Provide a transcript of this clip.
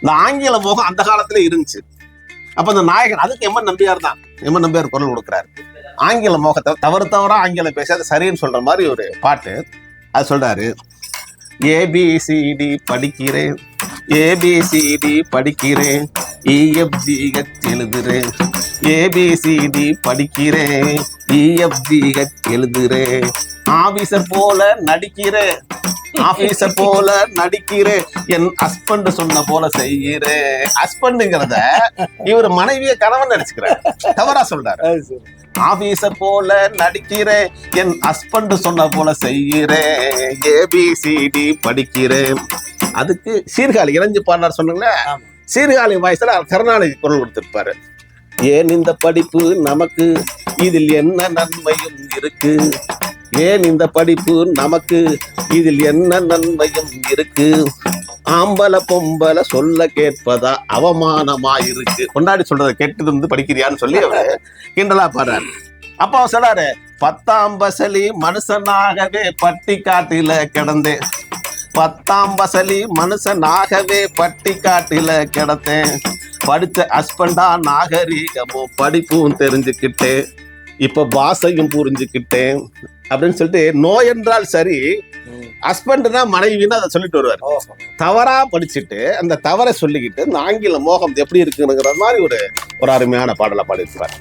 இந்த ஆங்கில மோகம் அந்த காலத்துல இருந்துச்சு. அப்ப இந்த நாயகன் அதுக்கு எம்என் நம்பியார் தான், எம்என் நம்பியார் குரல் கொடுக்குறாரு. ஆங்கில மோகத்தை தவறா ஆங்கிலம் பேசி அது சரின்னு சொல்ற மாதிரி ஒரு பாட்டு. அது சொல்றாரு, ஏபிசிடி படிக்கிறேன், ஏபிசிடி படிக்கிறேன், இஎஃப்ஜிஹெச் எழுதுறேன், ஏபிசிடி படிக்கிறேன், இஎஃப்ஜிஹெச் எழுதுறேன், ஆபீசர் போல நடிக்கிறேன், ஆபீசர் போல நடிக்கிறேன், என் ஹஸ்பண்ட் சொன்ன போல செய்கிறேன். ஹஸ்பண்டுங்கிறத இவர் மனைவிய கணவன் நடிச்சுக்கிறார், தவறா சொல்றாரு. ஆபீசர் போல நடிக்கிறேன், என் ஹஸ்பண்ட் சொன்ன போல செய்கிறேன், ஏபிசிடி படிக்கிறேன். அதுக்கு சீர்காழி இணைஞ்சு பாடினார் சொன்னீங்களே, சீர்காழி வாய்ஸ்ல கருணாநிதி குரல் கொடுத்திருப்பாரு. ஏன் இந்த படிப்பு நமக்கு, இதில் என்ன நன்மையும் இருக்கு, ஏன் இந்த படிப்பு நமக்கு, இதில் என்ன நன்மையும் இருக்கு, ஆம்பல பொம்பல சொல்ல கேட்பதா அவமானமா இருக்கு, கொண்டாடி சொல்றதை கேட்டது வந்து படிக்கிறியான்னு சொல்லி அவரு கிண்டலா பாடுறாரு. அப்ப அவன் சொல்றாரு, 10ஆம் பசலி மனுஷனாகவே பட்டி காட்டில கிடந்தேன், 10ஆம் பசலி மனுஷனாகவே பட்டி காட்டில கிடந்தேன், படிச்ச ஹஸ்பண்டா நாகரீகமும் படிப்பும் தெரிஞ்சுக்கிட்டேன், இப்ப பாசையும் புரிஞ்சுக்கிட்டேன் அப்படின்னு சொல்லிட்டு, நோய் என்றால் சரி, ஹஸ்பண்ட்னா மனைவின்னு அதை சொல்லிட்டு வருவார். தவறா படிச்சுட்டு அந்த தவறை சொல்லிக்கிட்டு இந்த ஆங்கில மோகம் எப்படி இருக்குங்கிற மாதிரி ஒரு அருமையான பாடலை பாடியிருப்பார்.